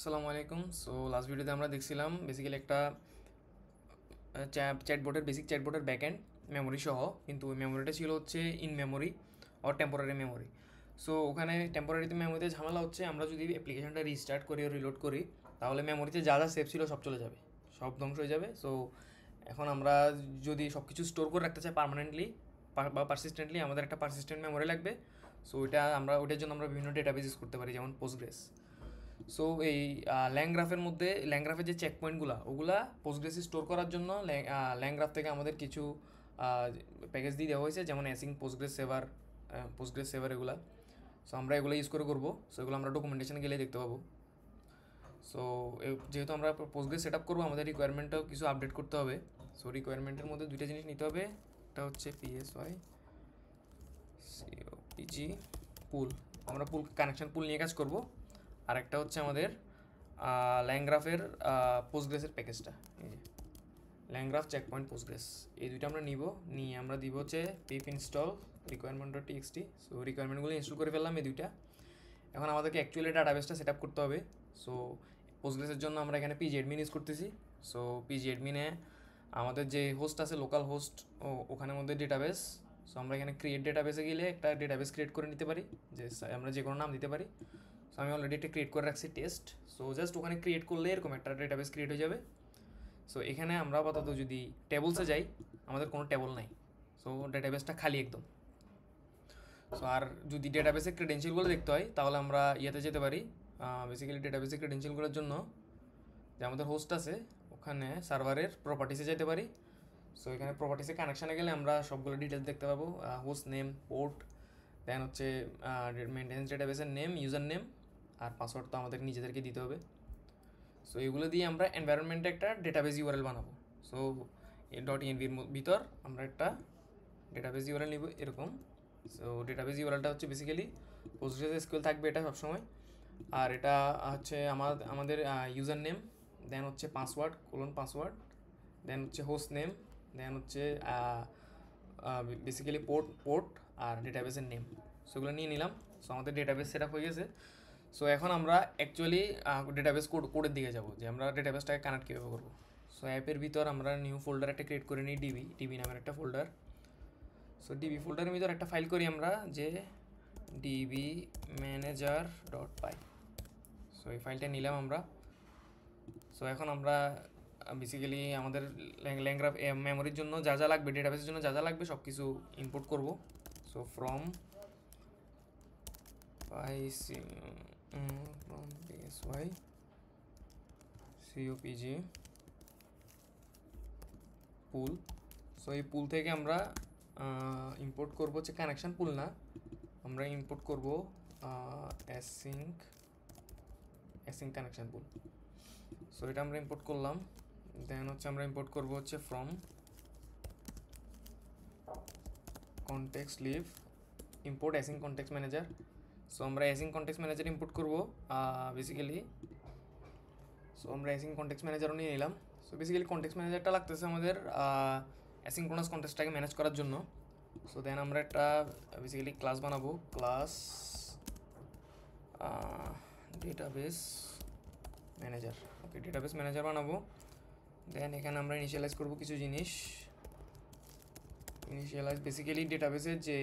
আসসালামু আলাইকুম। So last ভিডিওতে আমরা দেখছিলাম বেসিক্যালি একটা চ্যাটবোটের ব্যাকএন্ড মেমোরি সহ, কিন্তু ওই মেমোরিটা ছিল হচ্ছে in memory or temporary memory. So ওখানে টেম্পোরারিতে মেমোরিতে ঝামেলা হচ্ছে, আমরা যদি অ্যাপ্লিকেশনটা রিস্টার্ট করি ও রিলোড করি তাহলে মেমোরিতে যা যা সেভ ছিল সব চলে যাবে, সব ধ্বংস হয়ে যাবে। সো এখন আমরা যদি সব কিছু স্টোর করে রাখতে চাই পার্মানেন্টলি বা পারসিস্টেন্টলি, আমাদের একটা পারসিস্টেন্ট মেমোরি লাগবে। সো ওইটার জন্য আমরা বিভিন্ন ডেটাবেস ইউজ করতে পারি, যেমন পোস্টগ্রেস। সো এই ল্যাংগ্রাফের মধ্যে ল্যাংগ্রাফের যে চেক পয়েন্টগুলো ওগুলা পোস্টগ্রেসে স্টোর করার জন্য ল্যাংগ্রাফ থেকে আমাদের কিছু প্যাকেজ দিয়ে দেওয়া হয়েছে, যেমন অ্যাসিং পোস্টগ্রেস সেভার এগুলা। সো আমরা এগুলো ইউজ করে করবো। সো এগুলো আমরা ডকুমেন্টেশনে গেলে দেখতে পাবো। সো যেহেতু আমরা পোস্টগ্রেস সেট আপ করবো, আমাদের রিকোয়ারমেন্টটাও কিছু আপডেট করতে হবে। সো রিকোয়ারমেন্টের মধ্যে দুইটা জিনিস নিতে হবে। একটা হচ্ছে PSY COPG পুল, আমরা পুল কানেকশন পুল নিয়ে কাজ করব। আর একটা হচ্ছে আমাদের ল্যাংগ্রাফের পোস্টগ্রেসের প্যাকেজটা, এই যে ল্যাংগ্রাফ চেকপয়েন্ট পোস্টগ্রেস, এই দুইটা আমরা নিয়ে আমরা দিব হচ্ছে পিপ ইনস্টল requirement.txt। সো রিকোয়ারমেন্টগুলো ইনস্টল করে ফেললাম এই দুইটা। এখন আমাদেরকে অ্যাকচুয়ালি ডাটাবেসটা সেট আপ করতে হবে। সো পোস্টগ্রেসের জন্য আমরা এখানে pgadmin ইউজ করতেছি। সো pgadmin-এ আমাদের যে হোস্ট আছে লোকাল হোস্ট, ওখানের মধ্যে ডেটাবেস। সো আমরা এখানে ক্রিয়েট ডেটাবেসে গেলে একটা ডেটাবেস ক্রিয়েট করে নিতে পারি, যে আমরা যে কোনো নাম দিতে পারি। সো আমি অলরেডি একটা ক্রিয়েট করে রাখছি টেস্ট। সো জাস্ট ওখানে ক্রিয়েট করলে এরকম একটা ডেটাবেস ক্রিয়েট হয়ে যাবে। সো এখানে আমরা আপাতত যদি টেবলসে যাই, আমাদের কোনো টেবল নাই। সো ডেটাবেসটা খালি একদম। সো আর যদি ডেটাবেসের ক্রেডেন্সিয়ালগুলো দেখতে হয় তাহলে আমরা ইয়েতে যেতে পারি। বেসিক্যালি ডেটাবেসের ক্রেডেন্সিয়ালগুলোর জন্য যে আমাদের হোস্ট আছে ওখানে সার্ভারের প্রপার্টিসে যেতে পারি। সো এখানে প্রপার্টিসে কানেকশানে গেলে আমরা সবগুলো ডিটেলস দেখতে পাবো, হোস্ট নেম, পোর্ট, দেন হচ্ছে মেনটেন্স ডেটাবেসের নেম, ইউজার নেম, আর পাসওয়ার্ড তো আমাদের নিজেদেরকে দিতে হবে। সো এগুলো দিয়ে আমরা এনভায়রনমেন্টে একটা ডেটাবেস ইউআরএল বানাবো। সো .env-র ভিতর আমরা একটা ডেটাবেস ইউআরএল নিব এরকম। সো ডেটাবেস ইউআরএলটা হচ্ছে বেসিক্যালি পোস্টগ্রেস এসকিউএল থাকবে এটা সবসময়। আর এটা হচ্ছে আমাদের ইউজার নেম, দেন হচ্ছে পাসওয়ার্ড, দেন হচ্ছে হোস্ট নেম, দেন হচ্ছে বেসিক্যালি পোর্ট আর ডেটাবেসের নেম। সেগুলো নিয়ে নিলাম। সো আমাদের ডেটাবেস সেট আপ হয়ে গেছে। সো এখন আমরা অ্যাকচুয়ালি ডেটাবেস কোডের দিকে যাব, যে আমরা ডেটাবেসটাকে কানেক্ট কীভাবে করবো। সো অ্যাপের ভিতর আমরা নিউ ফোল্ডার একটা ক্রিয়েট করে নিই, ডিবি নামের একটা ফোল্ডার। সো ডিবি ফোল্ডারের ভিতর একটা ফাইল করি আমরা, যে ডিবি manager.py। সো এই ফাইলটা নিলাম আমরা। সো এখন আমরা বেসিক্যালি আমাদের ল্যাংগ্রাফ মেমোরির জন্য যা যা লাগবে, ডেটাবেসের জন্য যা যা লাগবে সব কিছু ইম্পোর্ট করব। So from PSY COPG pool. So এই পুল থেকে আমরা ইম্পোর্ট করব হচ্ছে কানেকশন পুল না, আমরা ইম্পোর্ট করব অ্যাসিং কানেকশন পুল। সো এটা আমরা ইম্পোর্ট করলাম। দেন হচ্ছে আমরা ইম্পোর্ট করব হচ্ছে from context lib import async context manager. So আমরা অ্যাসিং কনটেক্সট ম্যানেজার ইম্পোর্ট করব বেসিক্যালি। সো আমরা অ্যাসিং কনটেক্সট ম্যানেজারও নিয়ে নিলাম। সো বেসিক্যালি কনটেক্সট ম্যানেজারটা লাগতেছে আমাদের অ্যাসিংক্রোনাস কনটেক্সটটাকে ম্যানেজ করার জন্য। সো দেন আমরা একটা বেসিক্যালি ক্লাস বানাবো, ক্লাস ডেটাবেস ম্যানেজার। ওকে, ডেটাবেস ম্যানেজার বানাবো। দেন এখানে আমরা ইনিশিয়ালাইজ করব কিছু জিনিস। বেসিক্যালি ডেটাবেসের যে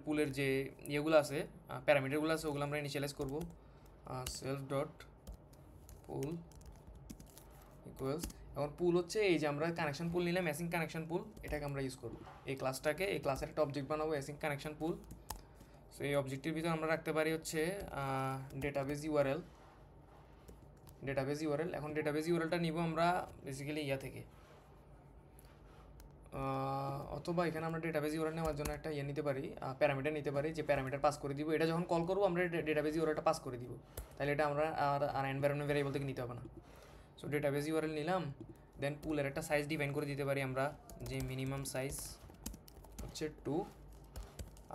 পুলের যে ইয়েগুলো আছে, প্যারামিটারগুলো আছে, ওগুলো আমরা ইনিশিয়ালাইজ করবো। সেলফ ডট পুল ইকুয়ালস, এখন পুল হচ্ছে এই যে আমরা কানেকশন পুল নিলাম, অ্যাসিং কানেকশন পুল, এটাকে আমরা ইউজ করবো। এই ক্লাসের একটা অবজেক্ট বানাবো, অ্যাসিং কানেকশন পুল। সো এই অবজেক্টের ভিতরে আমরা রাখতে পারি হচ্ছে ডেটাবেস ইউআরএল। এখন ডেটাবেস ইউআরএলটা নিব আমরা বেসিক্যালি থেকে, অথবা এখানে আমরা ডেটাবেস ইউআরএল নেওয়ার জন্য একটা নিতে পারি, প্যারামিটার নিতে পারি, যে প্যারামিটার পাস করে দিব। এটা যখন কল করবো আমরা ডেটাবেস ইউআরএলটা পাস করে দিব, তাহলে এটা আমরা আর এনভায়রনমেন্ট ভ্যারিয়েবল থেকে নিতে হবে না। সো ডেটাবেস ইউআরএল নিলাম। দেন পুলের একটা সাইজ ডিফাইন করে দিতে পারি আমরা, যে মিনিমাম সাইজ হচ্ছে 2,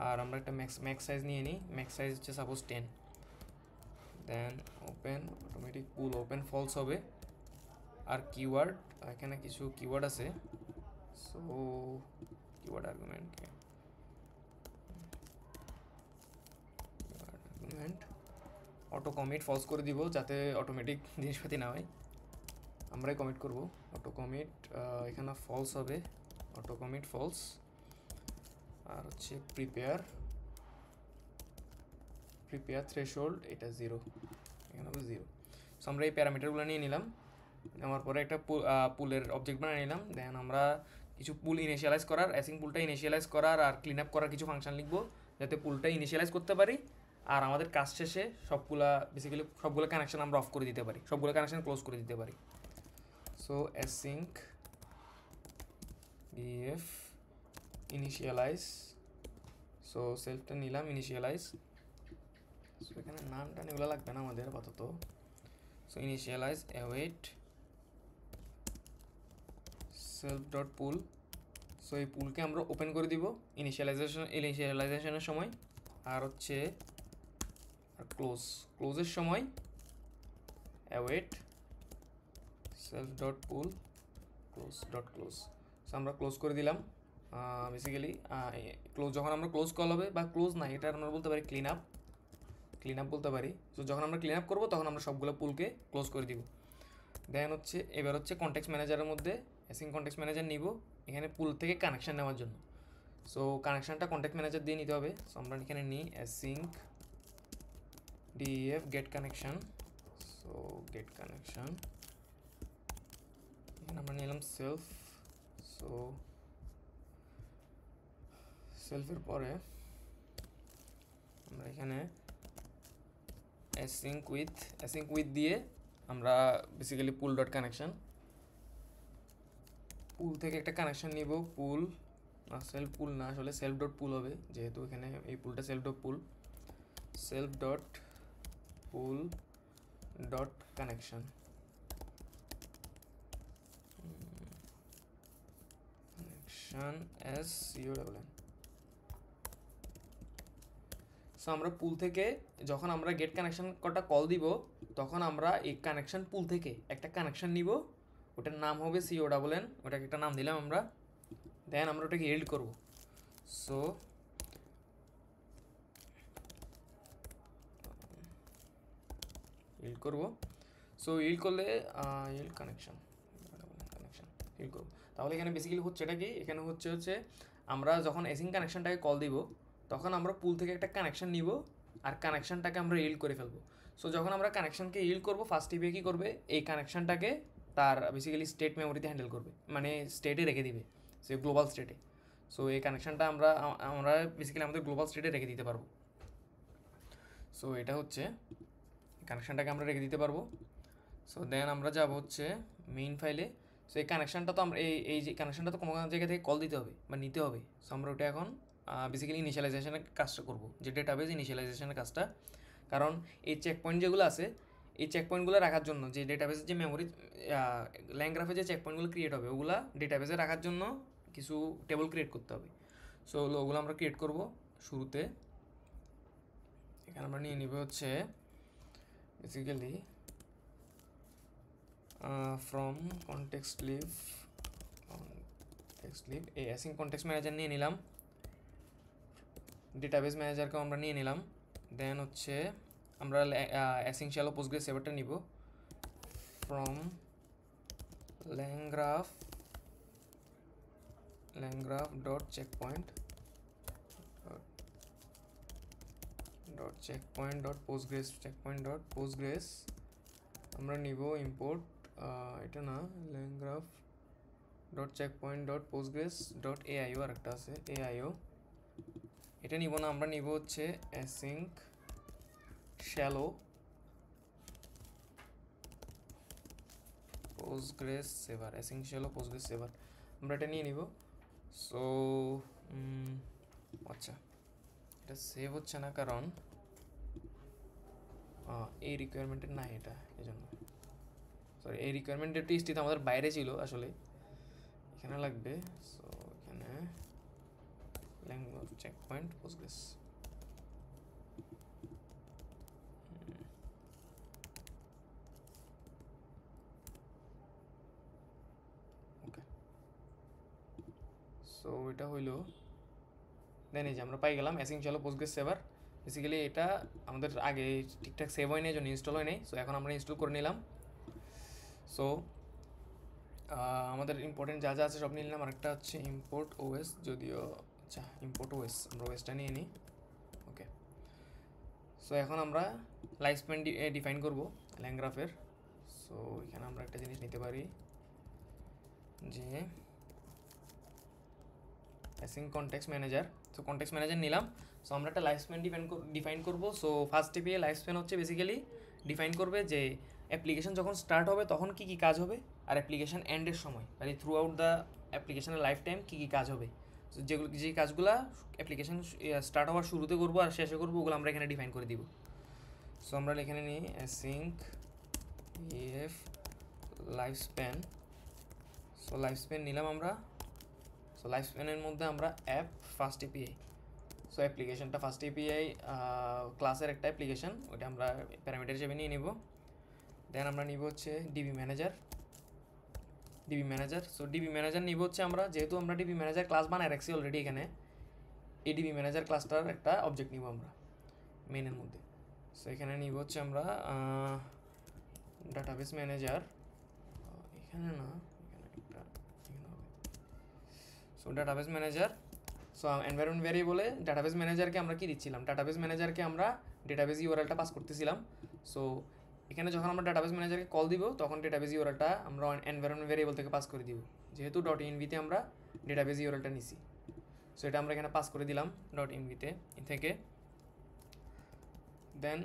আর আমরা একটা ম্যাক্স সাইজ নিয়ে নিই, ম্যাক্স সাইজ হচ্ছে suppose 10। Then open automatic pool open false হবে। আর কিওয়ার্ড, এখানে কিছু কিওয়ার্ড আছে। So keyword argument auto commit false করে দিব যাতে অটোমেটিক জিনিসপাতি না হয়, আমরাই কমিট করব। অটো কমিট এখানে ফলস হবে, অটো কমিট ফলস। আর হচ্ছে প্রিপেয়ার থ্রেশহোল্ড এটা 0, এখানে হবে 0। সো আমরা এই প্যারামিটারগুলো নিয়ে নিলাম, নেওয়ার পরে একটা পুলের অবজেক্ট বানিয়ে নিলাম। দেন আমরা কিছু পুল ইনিশিয়ালাইজ করার, অ্যাসিং পুলটা ইনিশিয়ালাইজ করার আর ক্লিন আপ করার কিছু ফাংশন লিখবো যাতে পুলটা ইনিশিয়ালাইজ করতে পারি, আর আমাদের কাজ শেষে সবগুলো কানেকশন আমরা অফ করে দিতে পারি, সবগুলো কানেকশন ক্লোজ করে দিতে পারি। So async def initialize, so সেলফটা নিলাম ইনিশিয়ালাইজ। সো এখানে নামটা এগুলো লাগবে না আমাদের আপাতত। So initialize await self dot pool. So এই পুলকে আমরা ওপেন করে দিব ইনিশিয়ালাইজেশনের সময়, আর হচ্ছে ক্লোজের সময় অ্যাওয়েট সেলফ ডট পুল ক্লোজ। সো আমরা ক্লোজ করে দিলাম। বেসিক্যালি যখন আমরা ক্লোজ কল হবে, বা ক্লোজ না, এটা আমরা বলতে পারি ক্লিন আপ বলতে পারি। সো যখন আমরা ক্লিন আপ করবো তখন আমরা সবগুলো পুলকে ক্লোজ করে দিব। দেন হচ্ছে এবার হচ্ছে কনটেক্সট ম্যানেজারের মধ্যে অ্যাসিং কনটেক্সট ম্যানেজার নিব এখানে পুল থেকে কানেকশান নেওয়ার জন্য। সো কানেকশানটা কনটেক্সট ম্যানেজার দিয়ে নিতে হবে। সো আমরা এখানে নিই async DF get connection. So get connection, এখানে আমরা নিলাম সেলফ। সো সেলফের পরে আমরা এখানে অ্যাসিং উইথ দিয়ে আমরা বেসিক্যালি পুল ডট কানেকশান, পুল থেকে একটা কানেকশান নিব। পুল সেলফ পুল না, আসলে সেলফ ডট পুল হবে, যেহেতু এখানে এই পুলটা self dot pool dot connection. As CONN। So আমরা পুল থেকে যখন আমরা গেট কানেকশন কটা কল দিব, তখন আমরা এই কানেকশন পুল থেকে একটা কানেকশন নিব, ওটার নাম হবে CONN, ওটাকে একটা নাম দিলাম আমরা। দেন আমরা ওটাকে ইল্ড করব। সো ইল্ড করব। সো ইল্ড করলে ইল্ড কানেকশন করব। তাহলে এখানে বেসিক্যালি হচ্ছে এটা কি, এখানে হচ্ছে আমরা যখন অ্যাসিং কানেকশনটাকে কল দিব তখন আমরা পুল থেকে একটা কানেকশন নিব আর কানেকশনটাকে আমরা ইল্ড করে ফেলবো। সো যখন আমরা কানেকশনকে ইল্ড করবো, ফার্স্ট টিপে কী করবে, এই কানেকশনটাকে তার বেসিক্যালি স্টেট মেমোরিতে হ্যান্ডেল করবে, মানে স্টেটে রেখে দিবে, সে গ্লোবাল স্টেটে। সো এই কানেকশনটা আমরা বেসিক্যালি আমাদের গ্লোবাল স্টেটে রেখে দিতে পারবো। সো এটা হচ্ছে কানেকশনটাকে আমরা রেখে দিতে পারবো। সো দেন আমরা যাব হচ্ছে মেইন ফাইলে। সো এই কানেকশনটা তো আমরা এই যে কানেকশনটা তো কোনো জায়গা থেকে কল দিতে হবে বা নিতে হবে। সো আমরা ওটা এখন বেসিক্যালি ইনিশিয়ালাইজেশনের কাজটা করবো, যে ডেটাবেস ইনিশিয়ালাইজেশনের কাজটা। কারণ এই চেক পয়েন্ট যেগুলো আছে, এই চেক পয়েন্টগুলো রাখার জন্য যে ডেটাবেসের যে মেমোরি ল্যাংগ্রাফে যে চেক পয়েন্টগুলো ক্রিয়েট হবে, ওগুলো ডেটাবেসে রাখার জন্য কিছু টেবল ক্রিয়েট করতে হবে। সো ওগুলো আমরা ক্রিয়েট করব শুরুতে। এখানে আমরা নিয়ে নিব হচ্ছে বেসিক্যালি ফ্রম কনটেক্সট লিভ এই অ্যাসিং কনটেক্সট ম্যানেজার নিয়ে নিলাম, ডেটাবেস ম্যানেজারকেও আমরা নিয়ে নিলাম। দেন হচ্ছে আমরা অ্যাসিং শ্যালো পোস্টগ্রেস সার্ভারটা নিব from LangGraph dot checkpoint Postgres আমরা নিব ইম্পোর্ট এটা না, LangGraph dot checkpoint dot Postgres dot AIO আর একটা আছে AIO, এটা নিব না, আমরা নিব হচ্ছে অ্যাসিং শ্যালো পোস্টগ্রেস সার্ভার, আমরা এটা নিয়ে নিব। সো আচ্ছা, এটা সেভ হচ্ছে না কারণ এই রিকোয়ারমেন্টের না, এটা এই জন্য সরি, এই রিকোয়ারমেন্টের টেস্টটি আমাদের বাইরে ছিল আসলে, এখানে লাগবে। সো এখানে ল্যাঙ্গুয়েজ চেকপয়েন্ট পোস্টগ্রেস, ওকে। সো এটা হইলো, দেন এই যে আমরা পাই গেলাম async shallow Postgres server. Basically এটা আমাদের আগে ঠিকঠাক সেভ হয় নাই, জন্য ইনস্টল হয় নাই। সো এখন আমরা ইনস্টল করে নিলাম। সো আমাদের ইম্পর্টেন্ট যা যা আছে সব নিয়ে নিলাম। আরেকটা হচ্ছে ইম্পোর্ট ওএস, যদিও আচ্ছা ইম্পোর্ট ওএস, আমরা ওএসটা নিয়ে নিই। ওকে, সো এখন আমরা লাইফ স্প্যান ডিফাইন করবো ল্যাংগ্রাফের। সো এখানে আমরা একটা জিনিস নিতে পারি যে async context manager. So context manager নিলাম। সো আমরা একটা লাইফ স্প্যান ডিফাইন করবো। So first API life span হচ্ছে বেসিক্যালি ডিফাইন করবে যে অ্যাপ্লিকেশন যখন স্টার্ট হবে তখন কী কী কাজ হবে, আর অ্যাপ্লিকেশন এন্ডের সময় মানে থ্রু আউট দ্য অ্যাপ্লিকেশনের লাইফ টাইম কী কী কাজ হবে। সো যেগুলো যে কাজগুলো অ্যাপ্লিকেশন স্টার্ট হওয়ার শুরুতে করবো আর শেষে করবো, ওগুলো আমরা এখানে ডিফাইন করে দিব। সো আমরা এখানে নিই async F life span. So life span নিলাম আমরা। সো লাইফ স্প্যানের মধ্যে আমরা অ্যাপ ফার্স্ট এপিআই, সো অ্যাপ্লিকেশনটা ফার্স্ট এপিআই ক্লাসের একটা অ্যাপ্লিকেশন, ওইটা আমরা প্যারামিটার হিসেবে নিয়ে নিব। দেন আমরা নিব হচ্ছে DB manager. So DB manager নিব হচ্ছে আমরা, যেহেতু আমরা ডিবি ম্যানেজার ক্লাস বানায় রাখছি অলরেডি এখানে, এই ডিবি ম্যানেজার ক্লাসটার একটা অবজেক্ট নিব আমরা মেনের মধ্যে। সো এখানে নিব হচ্ছে আমরা ডাটাবেস ম্যানেজার, এখানে না, এখানে হবে। So database manager. So environment ভ্যারিয়েবলে ডাটাবেস ম্যানেজারকে আমরা কি দিচ্ছিলাম, ডাটাবেস ম্যানেজারকে আমরা ডাটাবেস ইউআরএলটা পাস করতেছিলাম। সো এখানে যখন আমরা ডাটাবেস ম্যানেজারকে কল দিব তখন ডাটাবেস ইউআরএলটা আমরা এনভায়রনমেন্ট ভ্যারিয়েবল থেকে পাস করে দিব, যেহেতু ডট ইনভিতে আমরা ডাটাবেস ইউআরএলটা নিছি। সো এটা আমরা এখানে পাস করে দিলাম ডট ইনভিতে থেকে। দেন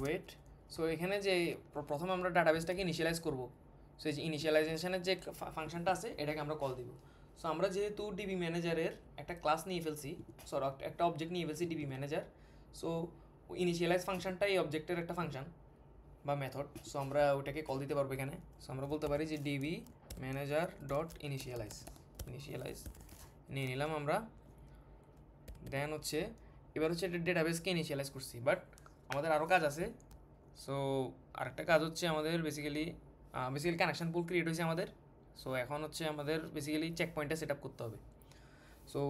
ওয়েট। সো এখানে যে প্রথমে আমরা ডাটাবেসটাকে ইনিশিয়ালাইজ করব, সো এই যে ইনিশিয়ালাইজেশনের যে ফাংশনটা আছে এটাকে আমরা কল দিব। সো আমরা যেহেতু ডিবি ম্যানেজারের একটা ক্লাস নিয়ে ফেলছি, সরি একটা অবজেক্ট নিয়ে ফেলছি ডিবি ম্যানেজার, সো ইনিশিয়ালাইজ ফাংশনটা এই অবজেক্টের একটা ফাংশন বা মেথড। সো আমরা ওটাকে কল দিতে পারবো এখানে। সো আমরা বলতে পারি যে ডিবি ম্যানেজার ডট ইনিশিয়ালাইজ নিয়ে নিলাম আমরা। দেন হচ্ছে এবার হচ্ছে এটা ডেটাবেসকে ইনিশিয়ালাইজ করছি, বাট আমাদের আরও কাজ আছে। সো আরেকটা কাজ হচ্ছে আমাদের বেসিক্যালি কানেকশান পুল ক্রিয়েট হয়েছে আমাদের। সো এখন হচ্ছে আমাদের বেসিক্যালি চেক পয়েন্টটা সেট আপ করতে হবে। সো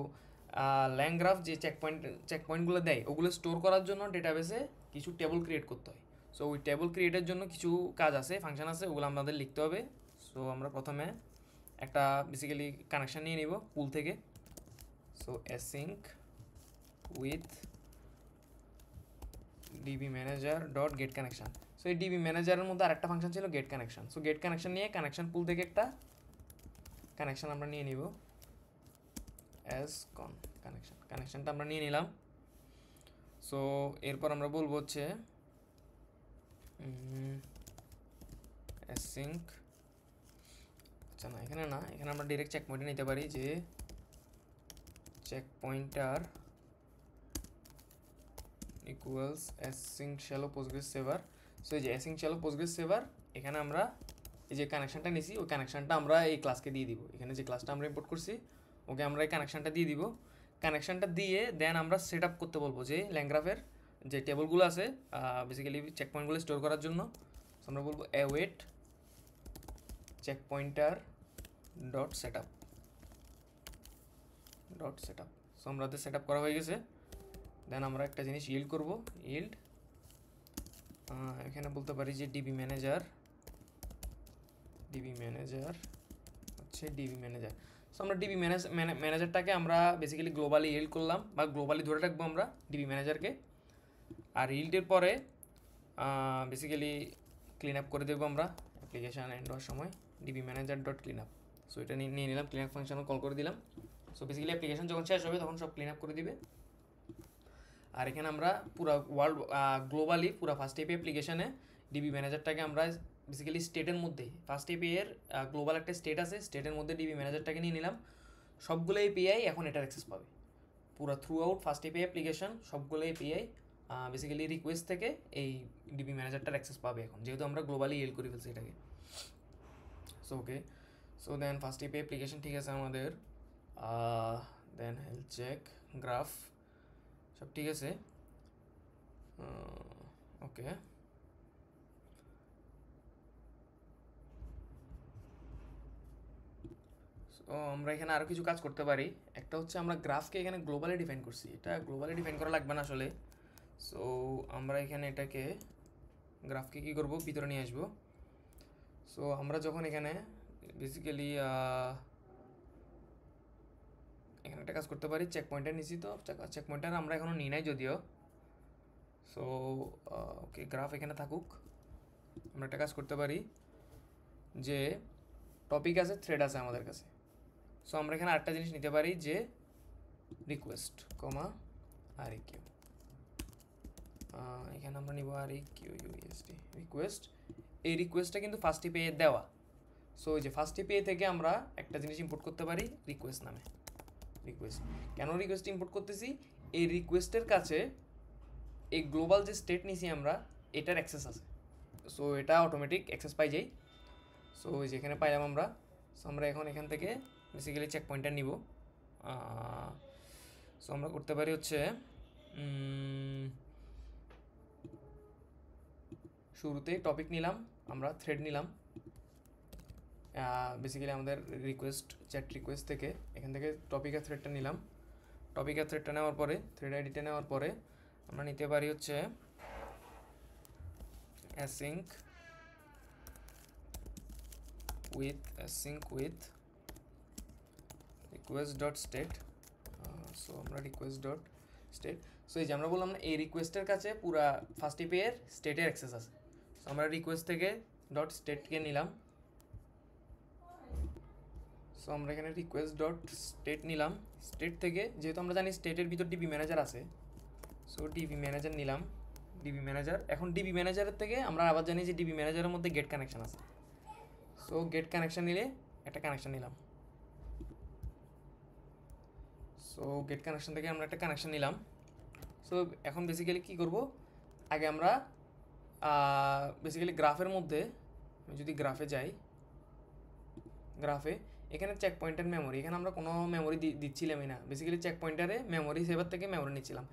ল্যাংগ্রাফ যে চেক পয়েন্টগুলো দেয় ওগুলো স্টোর করার জন্য ডেটাবেসে কিছু টেবল ক্রিয়েট করতে হয়। সো ওই টেবল ক্রিয়েটের জন্য কিছু কাজ আছে, ফাংশন আছে, ওগুলো আমাদের লিখতে হবে। সো আমরা প্রথমে একটা বেসিক্যালি কানেকশান নিয়ে নিব পুল থেকে। So async with DB manager dot get connection. So এই ডিবি ম্যানেজারের মধ্যে আরেকটা ফাংশন ছিল get connection. So get connection নিয়ে কানেকশান পুল থেকে একটা কানেকশান আমরা নিয়ে নিব অ্যাজ কানেকশানটা আমরা নিয়ে নিলাম। সো এরপর আমরা বলবো হচ্ছে অ্যাসিঙ্ক, আচ্ছা না এখানে না, এখানে আমরা ডিরেক্ট চেক পয়েন্টে নিতে পারি যে checkpointer equals async shallow Postgres saver. So এই যে অ্যাসিঙ্ক শ্যালো পোস্টগ্রেস সেভার, এখানে আমরা এই যে কানেকশানটা নিছি ওই কানেকশানটা আমরা এই ক্লাসকে দিয়ে দিব। এখানে যে ক্লাসটা আমরা ইম্পোর্ট করছি ওকে আমরা এই কানেকশানটা দিয়ে দিব। কানেকশানটা দিয়ে দেন আমরা সেট আপ করতে বলবো যে ল্যাংগ্রাফের যে টেবলগুলো আছে বেসিক্যালি চেক পয়েন্টগুলো স্টোর করার জন্য। আমরা বলবো await check pointer dot set up. So আমাদের সেট আপ করা হয়ে গেছে। দেন আমরা একটা জিনিস ইল্ড করব, ইল্ড এখানে বলতে পারি যে ডিবি ম্যানেজার হচ্ছে ডিবি ম্যানেজার। সো আমরা ডিবি ম্যানেজারটাকে আমরা বেসিক্যালি গ্লোবালি ইল্ড করলাম বা গ্লোবালি ধরে রাখবো আমরা ডিবি ম্যানেজারকে। আর ইল্ডের পরে বেসিক্যালি ক্লিন আপ করে দেবো আমরা অ্যাপ্লিকেশান এন্ড হওয়ার সময় DB manager dot clean up. So এটা নিয়ে নিলাম, ক্লিন আপ ফাংশনও কল করে দিলাম। সো বেসিক্যালি অ্যাপ্লিকেশান যখন শেষ হবে তখন সব ক্লিন আপ করে দিবে। আর এখানে আমরা পুরো ওয়ার্ল্ড গ্লোবালি পুরো ফার্স্ট এপি অ্যাপ্লিকেশানে ডিবি ম্যানেজারটাকে আমরা বেসিক্যালি স্টেটের মধ্যে ফার্স্ট এপিআই এর গ্লোবাল একটা স্টেট আছে, স্টেটের মধ্যে ডিবি ম্যানেজারটাকে নিয়ে নিলাম। সবগুলো এপিআই এখন এটার অ্যাক্সেস পাবে পুরো through out first API application. সবগুলো এপিআই বেসিক্যালি রিকোয়েস্ট থেকে এই ডিবি ম্যানেজারটার অ্যাক্সেস পাবে এখন, যেহেতু আমরা গ্লোবালি ইল করে ফেলছি এটাকে। So okay, so then first API application ঠিক আছে আমাদের। দেন হেলথ চেক, গ্রাফ সব ঠিক আছে। ওকে, সো আমরা এখানে আরও কিছু কাজ করতে পারি। একটা হচ্ছে আমরা গ্রাফকে এখানে গ্লোবালি ডিফাইন করছি, এটা গ্লোবালি ডিফাইন করা লাগবে না আসলে। সো আমরা এখানে এটাকে গ্রাফকে কী করবো, ভিতরে নিয়ে আসবো। সো আমরা যখন এখানে বেসিক্যালি এখানে একটা কাজ করতে পারি, চেক পয়েন্টার নিছি, তো চেক পয়েন্টার আমরা এখনও নিই নাই যদিও। সো ওকে, গ্রাফ এখানে থাকুক। আমরা একটা কাজ করতে পারি যে টপিক আছে, থ্রেড আছে আমাদের কাছে। সো আমরা এখানে আরেকটা জিনিস নিতে পারি যে রিকোয়েস্ট কমা আর কিউ, এখানে আমরা নিব আর কিউ ইউএসডি রিকোয়েস্ট। এই রিকোয়েস্টটা কিন্তু ফার্স্ট পেয়ে দেওয়া। সো ওই যে ফার্স্ট পেয়ে থেকে আমরা একটা জিনিস ইম্পোর্ট করতে পারি রিকোয়েস্ট নামে। রিকোয়েস্ট কেন রিকোয়েস্ট ইম্পোর্ট করতেছি, এই রিকোয়েস্টের কাছে এই গ্লোবাল যে স্টেট নিছি আমরা, এটার অ্যাক্সেস আছে। সো এটা অটোমেটিক অ্যাক্সেস পাই যাই। সো ওই যে এখানে পাইলাম আমরা। সো আমরা এখন এখান থেকে বেসিক্যালি চেক পয়েন্টার নিব। সো আমরা করতে পারি হচ্ছে শুরুতেই টপিক নিলাম, আমরা থ্রেড নিলাম, বেসিক্যালি আমাদের রিকোয়েস্ট চ্যাট রিকোয়েস্ট থেকে এখান থেকে টপিকের থ্রেডটা নিলাম। টপিকের থ্রেডটা নেওয়ার পরে, থ্রেড আইডিটা নেওয়ার পরে আমরা নিতে পারি হচ্ছে async with request dot state। So আমরা request dot state, সো এই যে আমরা বললাম না এই রিকোয়েস্টের কাছে পুরা ফার্স্ট পেয়ের স্টেটের অ্যাক্সেস আছে। সো আমরা রিকোয়েস্ট থেকে ডট স্টেটকে নিলাম। সো আমরা এখানে রিকোয়েস্ট ডট স্টেট নিলাম। স্টেট থেকে যেহেতু আমরা জানি স্টেটের ভিতর ডিবি ম্যানেজার আছে, সো ডিবি ম্যানেজার নিলাম। ডিবি ম্যানেজার, এখন ডিবি ম্যানেজারের থেকে আমরা আবার জানি যে ডিবি ম্যানেজারের মধ্যে গেট কানেকশন আছে। সো গেট কানেকশন নিলে একটা কানেকশন নিলাম। সো গেট কানেকশন থেকে আমরা একটা কানেকশন নিলাম। সো এখন বেসিক্যালি কী করব, আগে আমরা বেসিক্যালি গ্রাফের মধ্যে যদি গ্রাফে যাই, গ্রাফে এখানে চেক পয়েন্টের মেমোরি, এখানে আমরা কোনো মেমোরি দিচ্ছিলামই না। বেসিক্যালি চেক পয়েন্টারে মেমোরি সেভার থেকে মেমোরি নিচ্ছিলাম,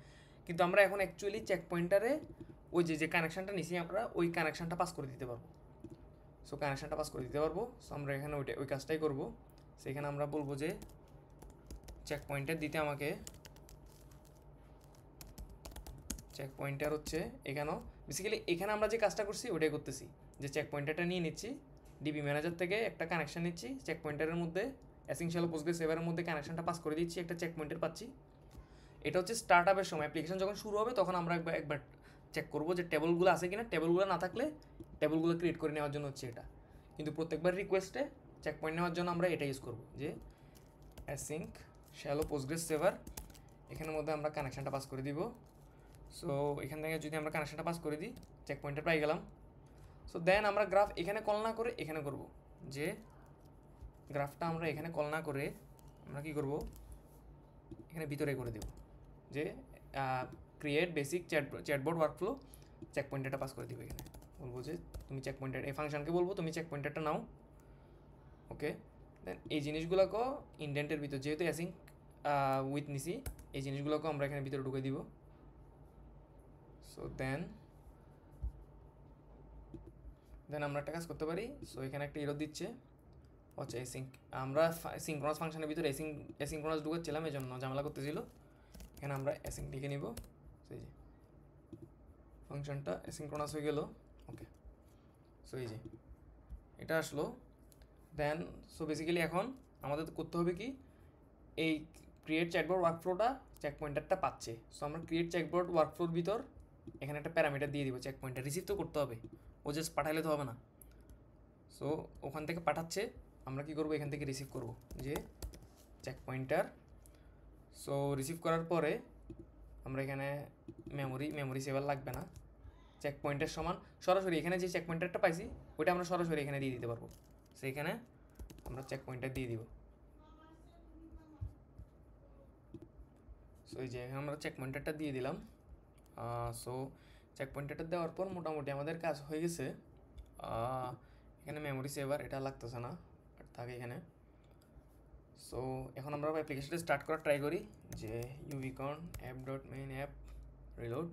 কিন্তু আমরা এখন অ্যাকচুয়ালি চেক পয়েন্টারে ওই যে কানেকশানটা নিছি আমরা ওই কানেকশানটা পাস করে দিতে পারবো। সো কানেকশানটা পাস করে দিতে পারবো। সো আমরা এখানে ওই কাজটাই করবো। সেখানে আমরা বলবো যে চেক পয়েন্টার দিতে আমাকে, চেক পয়েন্টার হচ্ছে এখানেও বেসিক্যালি এখানে আমরা যে কাজটা করছি ওটাই করতেছি, যে চেক পয়েন্টারটা নিয়ে নিচ্ছি, ডিবি ম্যানেজার থেকে একটা কানেকশান নিচ্ছি, চেক পয়েন্টারের মধ্যে অ্যাসিংশাল পোস্টগ্রেস সেভারের মধ্যে কানেকশানটা পাস করে দিচ্ছি, একটা চেক পয়েন্টার পাচ্ছি। এটা হচ্ছে স্টার্ট আপের সময়, অ্যাপ্লিকেশন যখন শুরু হবে তখন আমরা একবার চেক করবো যে টেবলগুলো আছে কিনা, টেবলগুলো না থাকলে টেবলগুলো ক্রিয়েট করে নেওয়ার জন্য হচ্ছে এটা। কিন্তু প্রত্যেকবার রিকোয়েস্টে চেক পয়েন্ট নেওয়ার জন্য আমরা এটা ইউজ করবো, যে অ্যাসিঙ্ক শ্যালো পোস্টগ্রেস সেভার, এখানের মধ্যে আমরা কানেকশানটা পাস করে দিব। সো এখান থেকে যদি আমরা কানেকশানটা পাস করে দিই, চেক পয়েন্টটা পাই গেলাম। সো দেন আমরা গ্রাফ এখানে কল না করে এখানে করব, যে গ্রাফটা আমরা এখানে কল না করে আমরা কী করব, এখানে ভিতরে করে দেব, যে create basic chatbot workflow, check পয়েন্টারটা পাস করে দিব। এখানে বলবো যে তুমি চেক পয়েন্টার, এই ফাংশনকে বলবো তুমি চেক পয়েন্টারটা নাও। ওকে, দেন এই জিনিসগুলোকেও ইন্ডেন্টের ভিতর, যেহেতু অ্যাসিঙ্ক উইথ নিছি, এই জিনিসগুলোকেও আমরা এখানে ভিতরে ঢুকে দিব। সো দেন আমরা একটা কাজ করতে পারি। সো এখানে একটা এরর দিচ্ছে, আচ্ছা এসিঙ্ক, আমরা সিঙ্ক্রোনাস ফাংশনের ভিতরে এসিঙ্ক্রোনাস ঢুকাচ্ছিলাম, এই জন্য ঝামেলা করতেছিল। এখানে আমরা অ্যাসিঙ্ক লিখে নিব, সেই যে ফাংশনটা অ্যাসিঙ্ক্রোনাস হয়ে গেল। ওকে, সো এই যে এটা আসলো। দেন সো বেসিক্যালি এখন আমাদের করতে হবে কি, এই ক্রিয়েট চ্যাটবোর্ড ওয়ার্কফ্লোটা চেক পয়েন্টারটা পাচ্ছে। সো আমরা ক্রিয়েট চ্যাটবোর্ড ওয়ার্কফ্লোর ভিতর এখানে একটা প্যারামিটার দিয়ে দিব, চেক পয়েন্টার রিসিভ তো করতে হবে, ও জাস্ট পাঠাইলে তো হবে না। সো ওখান থেকে পাঠাচ্ছে, আমরা কি করব, এখান থেকে রিসিভ করব, যে চেক পয়েন্টার। সো রিসিভ করার পরে আমরা এখানে মেমোরি সেভার লাগবে না, চেক পয়েন্টের সমান সরাসরি এখানে যে চেক পয়েন্টারটা পাইছি ওইটা আমরা সরাসরি এখানে দিয়ে দিতে পারবো। সেইখানে আমরা চেক পয়েন্টার দিয়ে দিব। সো এই যে আমরা চেক পয়েন্টারটা দিয়ে দিলাম। সো চেক পয়েন্টারটা দেওয়ার পর মোটামুটি আমাদের কাজ হয়ে গেছে। এখানে মেমোরি সেভার এটা লাগতেছে না, থাকে এখানে। সো এখন আমরা অ্যাপ্লিকেশনটা স্টার্ট করার ট্রাই করি, যে uvicorn app dot main app reload.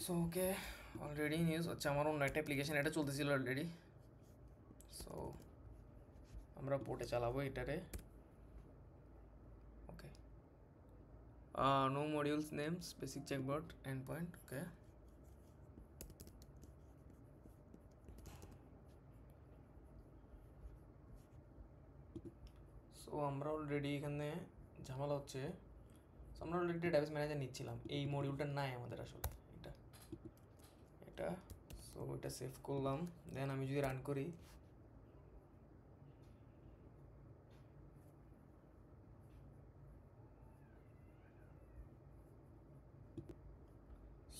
So okay, already news হচ্ছে আমার অন্য একটা অ্যাপ্লিকেশন, এটা চলতেছিল অলরেডি। সো আমরা পোর্টে চালাবো এটারে। ওকে, No modules names, basic checkboard endpoint. Okay. So আমরা অলরেডি এখানে ঝামেলা হচ্ছে, আমরা অলরেডি ডেটাবেস ম্যানেজার নিচ্ছিলাম, এই মডিউলটা নাই আমাদের আসলে, এটা সো এটা সেভ করলাম। দেন আমি যদি রান করি,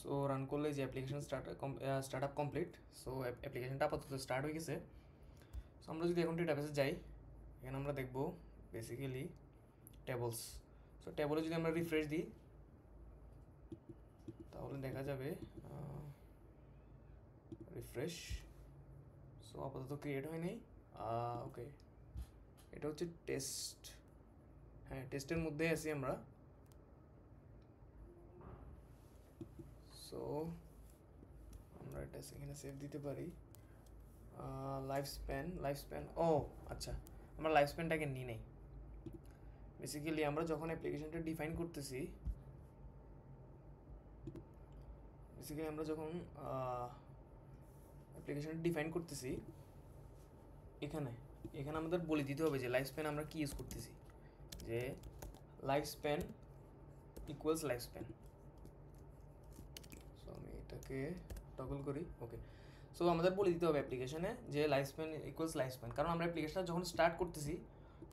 সো রান করলে যে application start up complete. So অ্যাপ্লিকেশনটা আপাতত স্টার্ট হয়ে গেছে। সো আমরা যদি এখন ডেটাবেসে যাই, এখানে আমরা দেখব বেসিক্যালি টেবলস। সো টেবলে যদি আমরা রিফ্রেশ দিই তাহলে দেখা যাবে রিফ্রেশ। সো আপাতত ক্রিয়েট হয়নি। ওকে, এটা হচ্ছে টেস্ট। হ্যাঁ, টেস্টের মধ্যে আছি আমরা। সো আমরা এটা এখানে সেভ দিতে পারি। লাইফ স্প্যান, ও আচ্ছা, আমরা লাইফ স্প্যানটাকে নিই নাই। বেসিক্যালি আমরা যখন অ্যাপ্লিকেশনটা ডিফাইন করতেছি, এখানে আমাদের বলে দিতে হবে যে লাইফ স্প্যান আমরা কি ইউজ করতেছি, যে life span equals life span. So আমি এটাকে টগল করি। ওকে, সো আমাদের বলে দিতে হবে অ্যাপ্লিকেশনে যে life span equals life span, কারণ আমরা অ্যাপ্লিকেশনটা যখন স্টার্ট করতেছি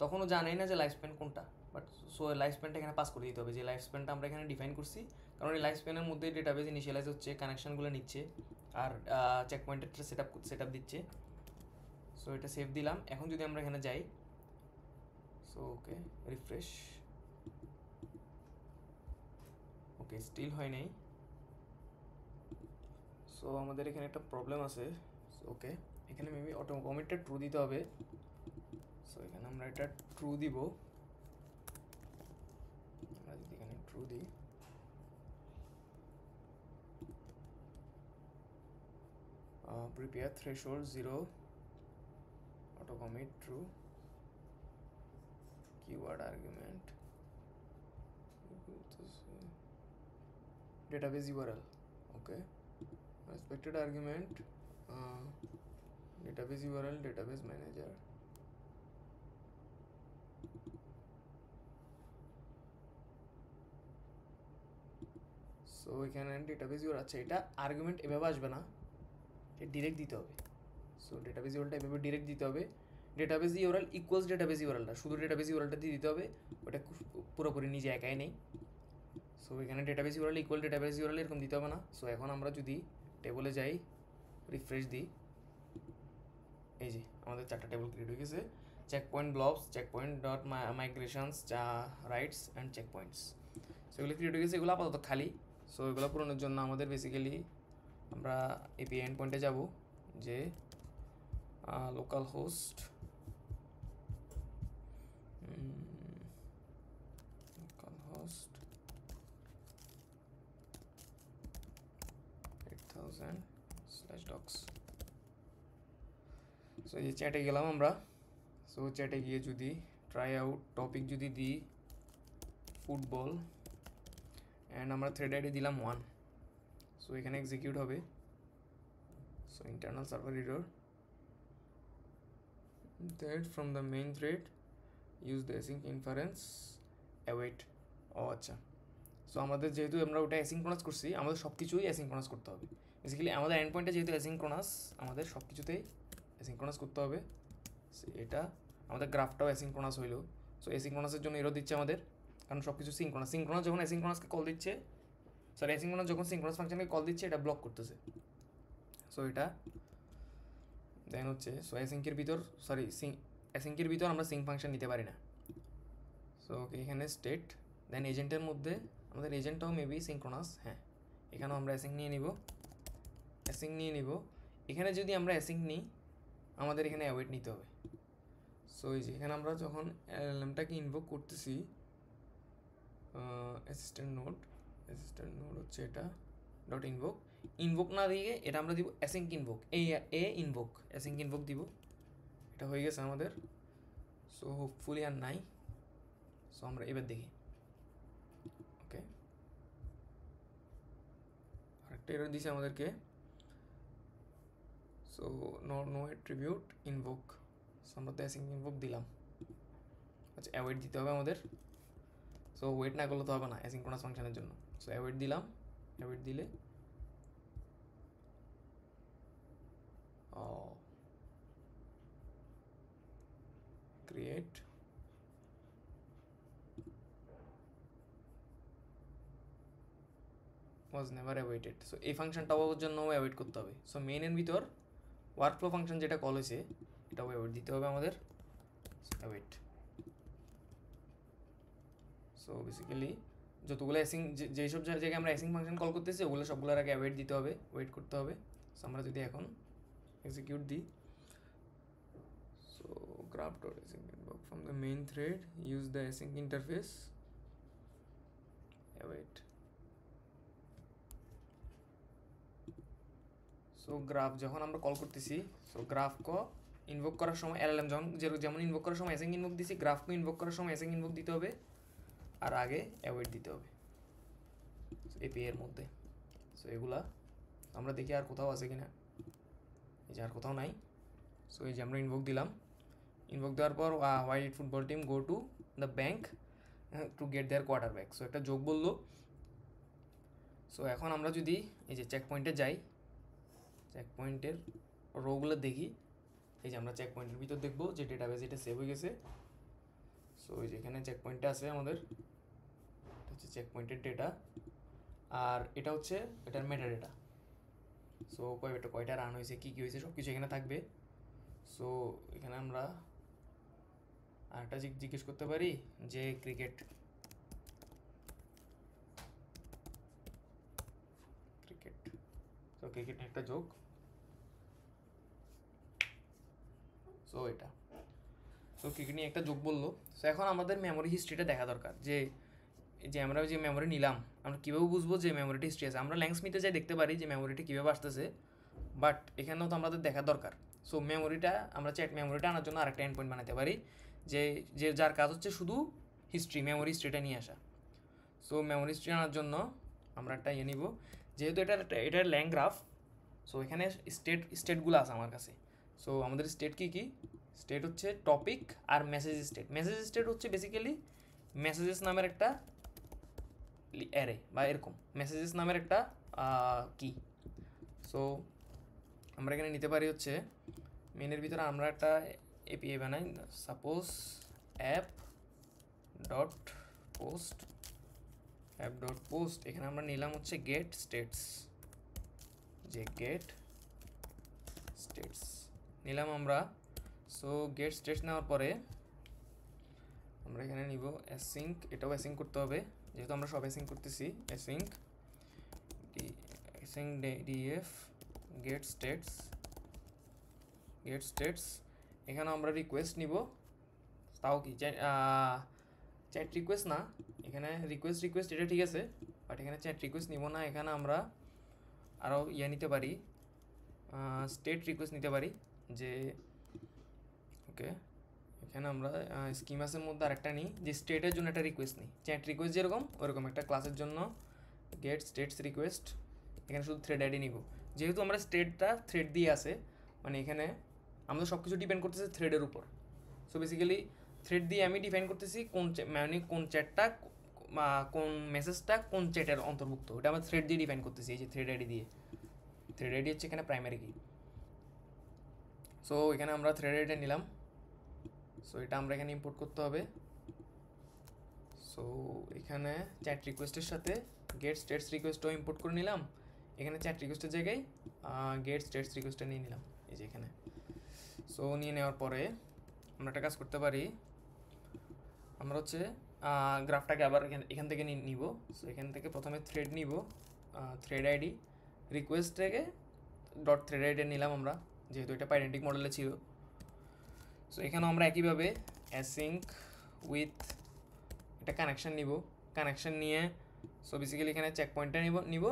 তখনও জানাই না যে লাইফ স্প্যান কোনটা, বাট সো লাইফ স্প্যানটা এখানে পাস করে দিতে হবে যে লাইফ স্প্যানটা আমরা এখানে ডিফাইন করছি, কারণ এই লাইফ স্প্যানের মধ্যে ডেটাবেস ইনিশিয়ালাইজ হচ্ছে, কানেকশনগুলো নিচ্ছে, আর চেক পয়েন্টের সেট আপ দিচ্ছে। সো এটা সেভ দিলাম। এখন যদি আমরা এখানে যাই, সো ওকে রিফ্রেশ, ওকে স্টিল হয় নাই। সো আমাদের এখানে একটা প্রবলেম আছে। ওকে, এখানে মেবি অটো কমিটটা ট্রু দিতে হবে। সো এখানে আমরা এটা ট্রু দিব। আমরা যদি এখানে ট্রু দিই, prepare threshold 0, auto commit true, keyword argument, database URL, okay, expected argument, database URL, database manager, so এখানে ডেটাবেস ইউআরএল, আচ্ছা এটা আর্গুমেন্ট এভাবে আসবে না, এটা ডিরেক্ট দিতে হবে। সো ডেটাবেস ইউআরএলটা এভাবে ডিরেক্ট দিতে হবে, ডেটাবেস ইউআরএল ইকুয়ালস ডেটাবেস ইউআরএলটা, শুধু ডেটাবেস ইউআরএলটা দিয়ে দিতে হবে, ওটা পুরোপুরি নিজে একাই নেই। সো এখানে database URL equal database URL এরকম দিতে হবে না। সো এখন আমরা যদি টেবলে যাই, রিফ্রেশ দিই, এই যে আমাদের 4টা টেবল ক্রিয়েট হয়ে গেছে, checkpoint blobs, checkpoint dot migrations, যা রাইটস অ্যান্ড চেক পয়েন্টস, সেগুলো ক্রিয়েট হয়ে গেছে। এগুলো আপাতত খালি। সো এগুলো পূরণের জন্য আমাদের বেসিক্যালি আমরা এপিআই এন্ড পয়েন্টে যাব, যে লোকাল হোস্ট $8000/docs। সো এই চ্যাটে গেলাম আমরা। সো চ্যাটে গিয়ে যদি ট্রাই আউট টপিক যদি দিই ফুটবল, অ্যান্ড আমরা থ্রেড আইডি দিলাম 1, সো এখানে এক্সিকিউট হবে। So internal server error that from the main thread use the async inference await। ও আচ্ছা, সো আমাদের যেহেতু আমরা ওটা অ্যাসিঙ্ক্রোনাস করছি, আমাদের সব কিছুই অ্যাসিঙ্ক্রোনাস করতে হবে। বেসিক্যালি আমাদের এন্ড পয়েন্টে যেহেতু অ্যাসিঙ্ক্রোনাস, আমাদের সব কিছুতেই অ্যাসিঙ্ক্রোনাস করতে হবে। এটা আমাদের গ্রাফটাও অ্যাসিঙ্ক্রোনাস হইলো। সো অ্যাসিঙ্ক্রোনাসের জন্য এরর দিচ্ছে আমাদের, কারণ সব কিছু সিঙ্ক্রোনাস যখন অ্যাসিঙ্ক্রোনাসকে কল দিচ্ছে, সরি অ্যাসিঙ্ক্রোনাস যখন সিঙ্ক্রোনাস ফাংশনকে কল দিচ্ছে, এটা ব্লক করতেছে। সো এটা দেন হচ্ছে, সো অ্যাসিঙ্কের ভিতর আমরা সিঙ্ক ফাংশন নিতে পারি না। সো এখানে স্টেট, দেন এজেন্টের মধ্যে আমাদের এজেন্টটাও মেবি সিঙ্ক্রোনাস, হ্যাঁ এখানেও আমরা অ্যাসিঙ্ক নিয়ে নিব। এখানে যদি আমরা অ্যাসিঙ্ক নিই, আমাদের এখানে অ্যাওয়েট নিতে হবে। সো এই যে এখানে আমরা যখন এলএমটাকে ইনভোক করতেছি, অ্যাসিস্ট্যান্ট নোড হচ্ছে এটা ডট ইনভোক না দিয়ে এটা আমরা দিব অ্যাসিঙ্ক ইনভোক, অ্যাসিঙ্ক ইনভোক দিব। এটা হয়ে গেছে আমাদের। সো হোপফুলি আর নাই। সো আমরা এবার দেখি, ওকে একটা এরর দিছে আমাদেরকে, so no attribute invoke, so আমরা তো অ্যাসিং ইনভোক দিলাম। আচ্ছা অ্যাওয়েট দিতে হবে আমাদের, সো ওয়েট না করলে তো হবে না অ্যাসিঙ্ক্রোনাস ফাংশনের জন্য। সো অ্যাওয়েট দিলাম, অ্যাওয়েট দিলে create was never awaited, so এই ফাংশনটা পাওয়ার জন্য অ্যাওয়েট করতে হবে। সো মেইনের ভিতর ওয়ার্কফ্লো ফাংশন যেটা কল হয়েছে এটাও অ্যাওয়েট দিতে হবে আমাদের, অ্যাওয়েট। সো বেসিক্যালি যতগুলো অ্যাসিং, যেসব জায়গায় আমরা অ্যাসিং ফাংশন কল করতেছি ওগুলো সবগুলোর আগে অ্যাওয়েট দিতে হবে, ওয়েট করতে হবে। সো আমরা যদি এখন এক্সিকিউট দিই, so graph dot async invoke from the main thread use the async interface await. So graph যখন আমরা কল করতেছি, সো গ্রাফ ইনভোক করার সময় এলএলএম যেমন ইনভোক করার সময় অ্যাসিং ইনভোক দিছি, গ্রাফকে ইনভোক করার সময় অ্যাসিং ইনভোক দিতে হবে আর আগে অ্যাওয়েট দিতে হবে এপিআই এর মধ্যে। সো এগুলা আমরা দেখি আর কোথাও আছে কিনা, এই যে আর কোথাও নাই। সো এই যে আমরা ইনভোক দিলাম, ইনভোক দেওয়ার পর white football team go to the bank to get their quarterback, so একটা যোগ বললো। সো এখন আমরা যদি এই যে চেক পয়েন্টে যাই, চেক পয়েন্টের রোগুলো দেখি, এই যে আমরা চেক পয়েন্টের ভিতর দেখবো যে ডেটাবেস এটা সেভ হয়ে গেছে। সো ওই যেখানে চেক পয়েন্টটা আছে আমাদের, এটা হচ্ছে চেক পয়েন্টের ডেটা, আর এটা হচ্ছে এটার মেটা ডেটা। সো কয়টা রান হয়েছে, কী কী হয়েছে সব কিছু এখানে থাকবে। সো এখানে আমরা আরেকটা জিজ্ঞেস করতে পারি যে ক্রিকেট তো ক্রিকেট একটা যোগ। সো এটা ক্রিকেট নিয়ে একটা যোগ বললো। সো এখন আমাদের মেমোরি হিস্ট্রিটা দেখা দরকার, যে আমরা যে মেমোরি নিলাম আমরা কীভাবে বুঝবো যে মেমোরিটা হিস্ট্রি আছে। আমরা ল্যাংসমিতে যাই দেখতে পারি যে মেমোরিটা কীভাবে আসতেছে, বাট এখানেও তো আমাদের দেখা দরকার। সো মেমোরিটা আমরা মেমোরিটা আনার জন্য আরেকটা এন্ড পয়েন্ট বানাতে পারি, যে যার কাজ হচ্ছে শুধু মেমোরি হিস্ট্রিটা নিয়ে আসা। সো মেমোরি হিস্ট্রি আনার জন্য আমরা একটা নিব, যেহেতু এটার ল্যাং গ্রাফ। সো এখানে স্টেটগুলো আছে আমার কাছে। সো আমাদের স্টেট কী স্টেট হচ্ছে টপিক আর মেসেজ স্টেট হচ্ছে বেসিক্যালি মেসেজেস নামের একটা অ্যারে বা এরকম মেসেজেস নামের একটা কি। সো আমরা এখানে নিতে পারি হচ্ছে মেনের ভিতরে আমরা একটা এপিআই বানাই, সাপোজ অ্যাপ ডট পোস্ট এখানে আমরা নিলাম হচ্ছে গেট স্টেটস নিলাম আমরা। সো গেট স্টেটস নেওয়ার পরে আমরা এখানে নিব অ্যাসিঙ্ক, এটাও অ্যাসিঙ্ক করতে হবে যেহেতু আমরা সব অ্যাসিঙ্ক করতেছি। অ্যাসিঙ্ক ডিএফ গেট স্টেটস এখানে আমরা রিকোয়েস্ট নিব, তাও কি চ্যাট রিকোয়েস্ট না, এখানে রিকোয়েস্ট এটা ঠিক আছে, বাট এখানে চ্যাট রিকোয়েস্ট নিব না। এখানে আমরা আরও নিতে পারি, স্টেট রিকোয়েস্ট নিতে পারি। যে ওকে এখানে আমরা স্কিমাসের মধ্যে আরেকটা নিই, যে স্টেটের জন্য একটা রিকোয়েস্ট নিই, চ্যাট রিকোয়েস্ট যেরকম ওরকম একটা ক্লাসের জন্য গেট স্টেটস রিকোয়েস্ট। এখানে শুধু থ্রেড আইডি নিব, যেহেতু আমরা স্টেটটা থ্রেড দিয়ে আছে, মানে এখানে আমাদের সব কিছু ডিপেন্ড করতেছে থ্রেডের উপর। সো বেসিক্যালি থ্রেড দিয়ে আমি ডিফাইন করতেছি কোন চ্যাটটা কোন মেসেজটা কোন চ্যাটের অন্তর্ভুক্ত, ওটা আমরা থ্রেড দিয়ে ডিফাইন করতেছি। এই যে থ্রেড আইডি দিয়ে, থ্রেড আইডি হচ্ছে এখানে প্রাইমারি কি। সো এখানে আমরা থ্রেড আইডি নিলাম, সো এটা আমরা এখানে ইম্পোর্ট করতে হবে। সো এখানে চ্যাট রিকোয়েস্টের সাথে গেট স্টেটস রিকোয়েস্টও ইম্পোর্ট করে নিলাম। এখানে চ্যাট রিকোয়েস্টের জায়গায় গেট স্টেটস রিকোয়েস্টটা নিয়ে নিলাম, এই যে এখানে। সো নিয়ে নেওয়ার পরে আমরা একটা কাজ করতে পারি, আমরা হচ্ছে গ্রাফটাকে আবার এখান থেকে নিব। সো এখান থেকে প্রথমে থ্রেড নিব, থ্রেড আইডি রিকোয়েস্ট থেকে ডট থ্রেড আইডি নিলাম আমরা, যেহেতু এটা পাইডেন্টিক মডেলে ছিল। সো এখানেও আমরা একইভাবে অ্যাসিঙ্ক উইথ এটা কানেকশান নিব, কানেকশান নিয়ে সো বেসিক্যালি এখানে চেক পয়েন্টটা নিব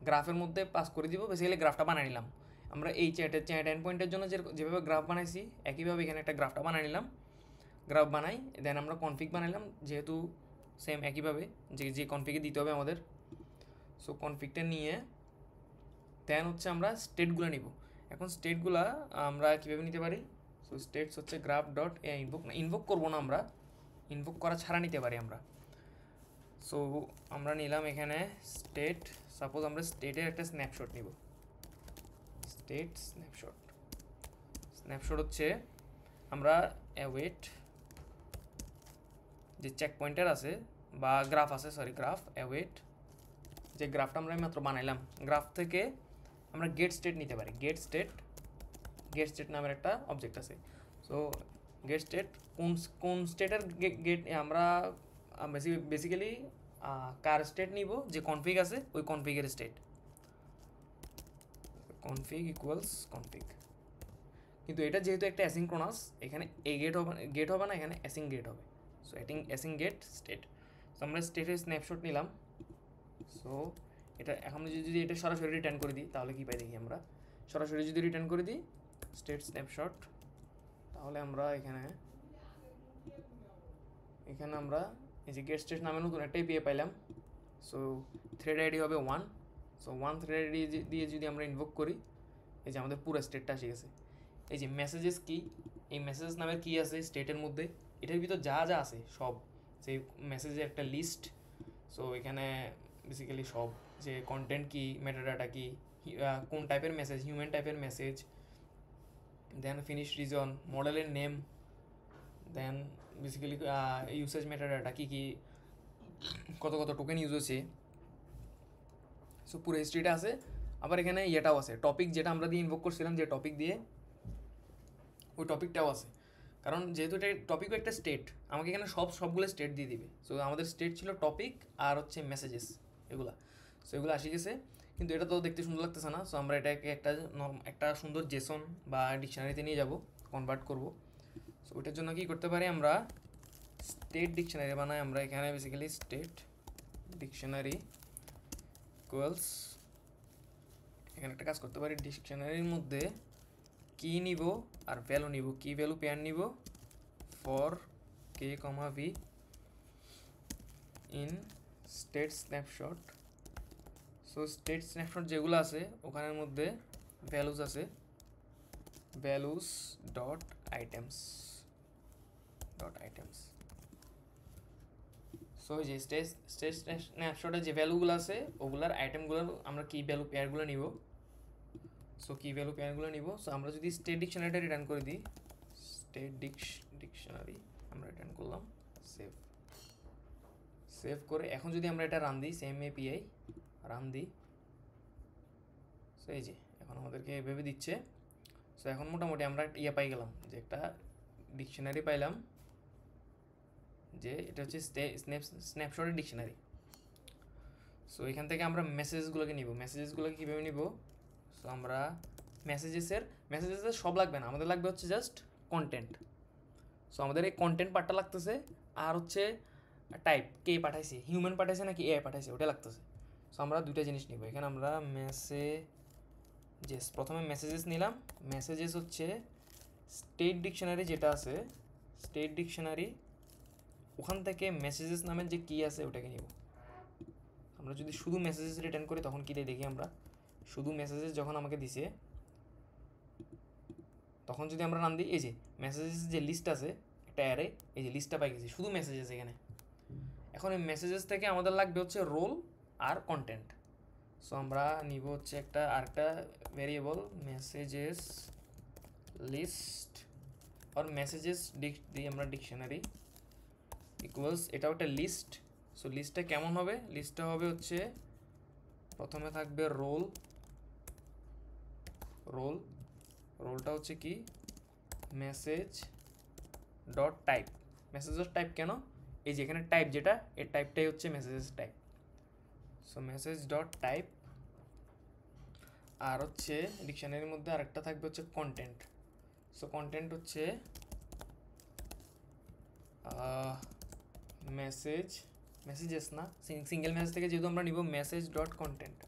গ্রাফের মধ্যে পাস করে দিব। বেসিক্যালি গ্রাফটা বানিয়ে নিলাম আমরা এই চ্যাট এন্ড পয়েন্টের জন্য যেভাবে গ্রাফ বানাইছি একইভাবে এখানে একটা গ্রাফটা বানিয়ে নিলাম। গ্রাফ বানাই দেন আমরা কনফিগ বানাইলাম, যেহেতু সেম একইভাবে যে কনফিগে দিতে হবে আমাদের। সো কনফিগটা নিয়ে দেন হচ্ছে আমরা স্টেটগুলো নিব। এখন স্টেটগুলা আমরা কীভাবে নিতে পারি? সো স্টেটস হচ্ছে গ্রাফ ডট এ ইনভোক, না ইনভোক করবো না, আমরা ইনভোক করা ছাড়া নিতে পারি আমরা। সো আমরা নিলাম এখানে স্টেট, সাপোজ আমরা স্টেটের একটা স্ন্যাপশট নিব, স্টেট স্ন্যাপশট। স্ন্যাপশট হচ্ছে আমরা অ্যাওয়েট যে চেক পয়েন্টার আছে বা গ্রাফ আছে, সরি গ্রাফ অ্যাওয়েট যে গ্রাফটা আমরা মাত্র বানাইলাম, গ্রাফ থেকে আমরা গেট স্টেট নিতে পারি। গেট স্টেট নামের একটা অবজেক্ট আছে। সো গেট স্টেট কোন স্টেটের গেট আমরা বেসিক্যালি কার স্টেট নিব যে কনফিগ আছে ওই কনফিগের স্টেট, কনফিগ ইকুয়ালস কনফিগ। কিন্তু এটা যেহেতু একটা অ্যাসিনক্রোনাস, এখানে এ গেট হবে না, এখানে অ্যাসিং গেট হবে। So async get state. So আমরা স্টেটের স্ন্যাপশট নিলাম। সো এটা এখন যদি এটা সরাসরি রিটার্ন করে দিই তাহলে কী পাই দেখি আমরা। সরাসরি যদি রিটার্ন করে দিই স্টেট স্ন্যাপশট, তাহলে আমরা এখানে আমরা এই যে গেট স্টেট নামে নতুন একটা এপিআই পাইলাম। সো থ্রেড আইডি হবে 1। সো 1 থ্রেড আইডি দিয়ে যদি আমরা ইনভোক করি, এই যে আমাদের পুরো স্টেটটা এসে গেছে। এই যে মেসেজেস কি, এই মেসেজেস নামের কি আছে স্টেটের মধ্যে, এটার ভিতর যা যা আছে সব, সেই মেসেজের একটা লিস্ট। সো এখানে বেসিক্যালি সব, যে কন্টেন্ট কি, মেটাডাটা কি, কোন টাইপের মেসেজ, হিউম্যান টাইপের মেসেজ, দেন ফিনিশ রিজন, মডেলের নেম, দেন বেসিক্যালি ইউসেজ মেটাডাটা কী কী, কত টোকেন ইউজ হচ্ছে। সো পুরো হিস্ট্রিটা আছে। আবার এখানে ইয়েটাও আছে, টপিক যেটা আমরা দিয়ে ইনভোক করছিলাম, যে টপিক দিয়ে, ওই টপিকটাও আছে। কারণ যেহেতু এটা টপিকও একটা স্টেট, আমাকে এখানে সবগুলো স্টেট দিয়ে দিবে। সো আমাদের স্টেট ছিল টপিক আর হচ্ছে মেসেজেস, এগুলা। সো এগুলো আসে গেছে, কিন্তু এটা তো দেখতে সুন্দর লাগতেছে না। সো আমরা এটাকে একটা সুন্দর জেসন বা ডিকশনারিতে নিয়ে যাব, কনভার্ট করব। সো ওইটার জন্য কী করতে পারি আমরা, স্টেট ডিকশনারি বানাই আমরা এখানে। বেসিক্যালি স্টেট ডিকশনারি ইকুয়ালস, এখানে একটা কাজ করতে পারি, ডিকশনারির মধ্যে কি নিব আর ভ্যালু নিব, কি ভ্যালু পেয়ার নিব for K comma V in state snapshot. So state snapshot যেগুলো আছে ওখানের মধ্যে ভ্যালুজ আছে, ভ্যালুজ ডট আইটেমস। সো যে স্টেট স্ন্যাপশটের যে ভ্যালুগুলো আছে ওগুলার আইটেমগুলোর আমরা কি ভ্যালু পেয়ারগুলো নিব। সো কি ভ্যালু পেয়ারগুলো নিব। সো আমরা যদি স্টেট ডিকশনারিটা রিটার্ন করে দিই, স্টেট ডিকশনারি আমরা রিটার্ন করলাম, সেভ করে এখন যদি আমরা এটা রান দিই, সেম এপিআই রান দিই, সো এই যে এখন আমাদেরকে এভাবে দিচ্ছে। সো এখন মোটামুটি আমরা ইয়ে পাই গেলাম, যে একটা ডিকশনারি পাইলাম, যে এটা হচ্ছে স্ন্যাপশটের ডিকশনারি। সো এখান থেকে আমরা মেসেজগুলোকে নিব। মেসেজগুলোকে কীভাবে নিব? সো আমরা মেসেজেসের সব লাগবে না, আমাদের লাগবে হচ্ছে জাস্ট কন্টেন্ট। সো আমাদের এই কন্টেন্ট পার্টটা লাগতেছে, আর হচ্ছে টাইপ, কে পাঠাইছে, হিউম্যান পাঠাইছে নাকি এআই পাঠাইছে, ওটা লাগতেছে। সো আমরা দুইটা জিনিস নিব এখানে। আমরা প্রথমে মেসেজেস নিলাম। মেসেজেস হচ্ছে স্টেট ডিকশনারি যেটা আছে, স্টেট ডিকশনারি, ওখান থেকে মেসেজেস নামের যে কি আছে ওটাকে নিব। আমরা যদি শুধু মেসেজেস রিটার্ন করি তখন কী দেখি আমরা, শুধু মেসেজেস যখন আমাকে দিছে তখন যদি আমরা নাম দিই, এই যে মেসেজেস যে লিস্ট আছে একটা অ্যারে, এই যে লিস্টটা পাই গেছি শুধু মেসেজেস এখানে। এখন এই মেসেজেস থেকে আমাদের লাগবে হচ্ছে রোল আর কন্টেন্ট। সো আমরা নিব হচ্ছে আরেকটা ভেরিয়েবল, মেসেজেস লিস্ট আর মেসেজেস দিই আমরা ডিকশনারি ইকুয়ালস, এটাও একটা লিস্ট। সো লিস্টটা কেমন হবে? লিস্টটা হবে হচ্ছে প্রথমে থাকবে রোলটা হচ্ছে কি, message dot type. Message dot type কেন? এই যে এখানে টাইপ যেটা, এর টাইপটাই হচ্ছে messages type. So message dot type, আর হচ্ছে ডিকশনারির মধ্যে আরেকটা থাকবে হচ্ছে কন্টেন্ট। সো কন্টেন্ট হচ্ছে মেসেজেস না, সিঙ্গেল মেসেজ থেকে যেহেতু আমরা নিব, মেসেজ ডট কন্টেন্ট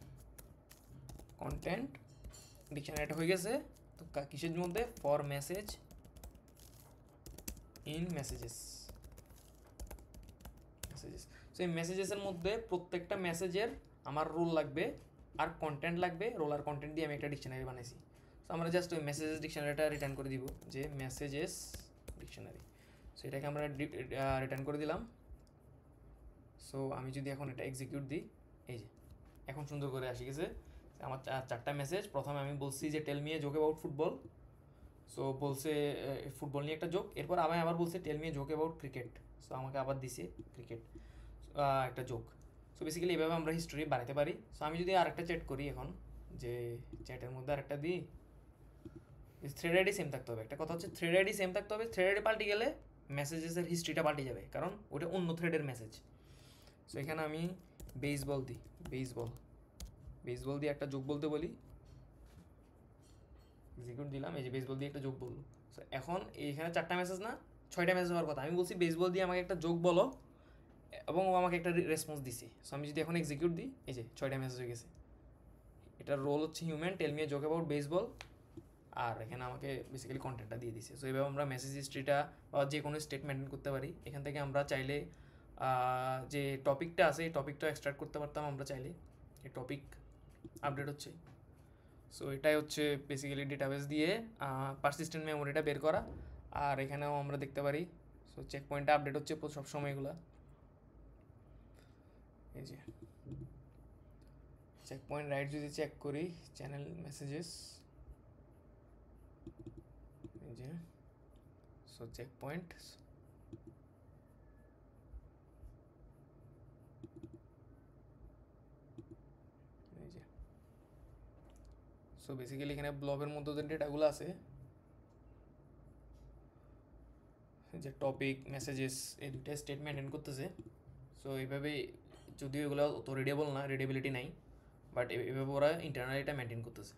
ডিকশনারিটা হয়ে গেছে। তো কিসের মধ্যে? For message in messages. So এই মেসেজেসের মধ্যে প্রত্যেকটা মেসেজের আমার রোল লাগবে আর কন্টেন্ট লাগবে, রোলার কন্টেন্ট দিয়ে আমি একটা ডিকশনারি বানাইছি। সো আমরা জাস্ট ওই মেসেজেস ডিকশনারিটা রিটার্ন করে দিব, যে মেসেজেস ডিকশনারি। সো এটাকে আমরা রিটার্ন করে দিলাম। সো আমি যদি এখন এটা এক্সিকিউট দিই, এই যে এখন সুন্দর করে আসি গেছে আমার চারটা মেসেজ। প্রথমে আমি বলছি যে tell me a joke about football, so বলছে ফুটবল নিয়ে একটা জোক। এরপর আমি আবার বলছে tell me a joke about cricket, so আমাকে আবার দিছে ক্রিকেট একটা জোক। সো বেসিক্যালি এইভাবে আমরা হিস্টোরি বানাতে পারি। সো আমি যদি আরেকটা চ্যাট করি এখন, যে চ্যাটের মধ্যে আরেকটা দিই, থ্রেড আইডি সেম থাকতে হবে। একটা কথা হচ্ছে থ্রেড আইডি সেম থাকতে হবে, থ্রেড আইডি পাল্টে গেলে মেসেজেসের হিস্ট্রিটা পাল্টে যাবে, কারণ ওটা অন্য থ্রেডের মেসেজ। সো এখানে আমি বেসবল দিই, বেসবল দিয়ে একটা যোগ বলতে বলি, এক্সিকিউট দিলাম, এই যে বেসবল দিয়ে একটা যোগ বললো। সো এখন এইখানে 4টা মেসেজ না 6টা মেসেজ হওয়ার কথা, আমি বলছি বেসবল দিয়ে আমাকে একটা যোগ বলো, এবং ও আমাকে একটা রেসপন্স দিছে। সো আমি যদি এখন এক্সিকিউট দিই, এই যে 6টা মেসেজ হয়ে গেছে। এটার রোল হচ্ছে human, tell me a joke about baseball, আর এখানে আমাকে বেসিক্যালি কন্টেন্টটা দিয়ে দিছে। সো এইভাবে আমরা মেসেজ হিস্ট্রিটা বা যে কোনো স্টেট মেনটেন করতে পারি। এখান থেকে আমরা চাইলে যে টপিকটা আছে এই টপিকটা এক্সট্রাক্ট করতে পারতাম আমরা চাইলে। এই টপিক আপডেট হচ্ছে, সো এটাই হচ্ছে বেসিক্যালি ডেটাবেস দিয়ে পারসিস্টেন্ট মেমোরিটা বের করা। আর এখানেও আমরা দেখতে পারি, সো চেক পয়েন্টটা আপডেট হচ্ছে সবসময় এগুলা। এই যে চেক পয়েন্ট রাইট যদি চেক করি, চ্যানেল মেসেজেস, এই যে সো চেক পয়েন্ট, এই যে সো বেসিক্যালি এখানে ব্লগের মধ্যে যে ডেটাগুলো আছে, যে টপিক মেসেজেস এই দুটো স্টেট মেনটেন করতেছে। সো এইভাবে, যদিও এগুলো অত রিডেবল না, রিডেবিলিটি নাই, বাট এভাবে ওরা ইন্টারনাল এটা মেনটেন করতেছে।